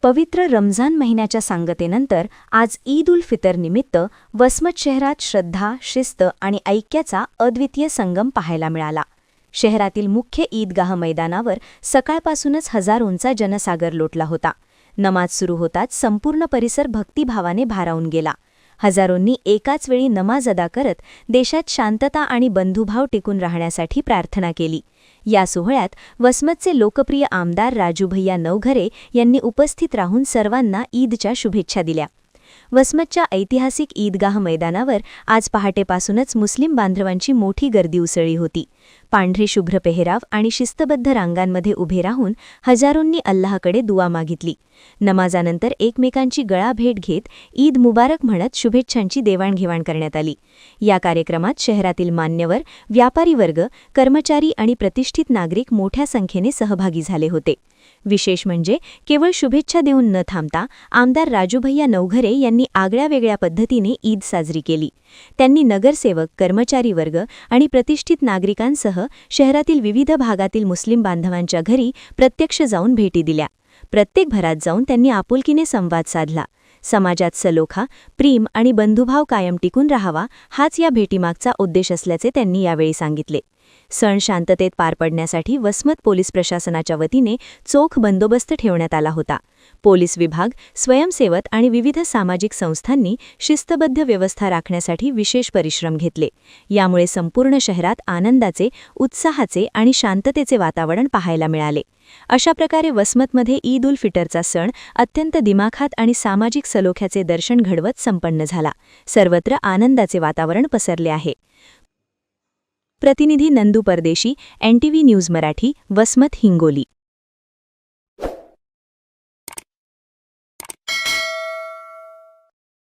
पवित्र रमजान महिन्याच्या सांगतेनंतर आज ईद उल फितर निमित्त वसमत शहरात श्रद्धा, शिस्त आणि ऐक्याचा अद्वितीय संगम पाहायला मिळाला. शहरातील मुख्य ईदगाह मैदानावर सकाळपासूनच हजारोंचा जनसागर लोटला होता. नमाज सुरू होताच संपूर्ण परिसर भक्तिभावाने भारावून गेला. हजारोंनी एकाच वेळी नमाज अदा करत देशात शांतता आणि बंधुभाव टिकून राहण्यासाठी प्रार्थना केली. या सोहळ्यात वसमतचे लोकप्रिय आमदार राजूभैया नवघरे यांनी उपस्थित राहून सर्वांना ईदच्या शुभेच्छा दिल्या. वसमतच्या ऐतिहासिक ईदगाह मैदानावर आज पहाटेपासूनच मुस्लिम बांधवांची मोठी गर्दी उसळली होती. पांढरे शुभ्र पेहराव आणि शिस्तबद्ध रांगांमध्ये उभे राहून हजारोंनी अल्लाहकडे दुआ मागितली. नमाजानंतर एकमेकांची गळाभेट घेत ईद मुबारक म्हणत शुभेच्छांची देवाणघेवाण करण्यात आली. या कार्यक्रमात शहरातील मान्यवर, व्यापारी वर्ग, कर्मचारी आणि प्रतिष्ठित नागरिक मोठ्या संख्येने सहभागी झाले होते. विशेष म्हणजे केवळ शुभेच्छा देऊन न थांबता आमदार राजूभैया नवघरे यांनी आगळ्यावेगळ्या पद्धतीने ईद साजरी केली. त्यांनी नगरसेवक, कर्मचारी वर्ग आणि प्रतिष्ठित नागरिकांसह शहरातील विविध भागातील मुस्लिम बांधवांच्या घरी प्रत्यक्ष जाऊन भेटी दिल्या. प्रत्येक घरात जाऊन त्यांनी आपुलकीने संवाद साधला. समाजात सलोखा, प्रेम आणि बंधुभाव कायम टिकून राहावा हाच या भेटीमागचा उद्देश असल्याचे त्यांनी यावेळी सांगितले. सण शांततेत पार पडण्यासाठी वसमत पोलीस प्रशासनाच्या वतीने चोख बंदोबस्त ठेवण्यात आला होता. पोलीस विभाग, स्वयंसेवक आणि विविध सामाजिक संस्थांनी शिस्तबद्ध व्यवस्था राखण्यासाठी विशेष परिश्रम घेतले. यामुळे संपूर्ण शहरात आनंदाचे, उत्साहाचे आणि शांततेचे वातावरण पाहायला मिळाले. अशा प्रकारे वसमतमध्ये ईद उल फिटरचा सण अत्यंत दिमाखात आणि सामाजिक सलोख्याचे दर्शन घडवत संपन्न झाला. सर्वत्र आनंदाचे वातावरण पसरले आहे. प्रतिनिधी नंदू परदेशी, NTV न्यूज मराठी, वसमत, हिंगोली.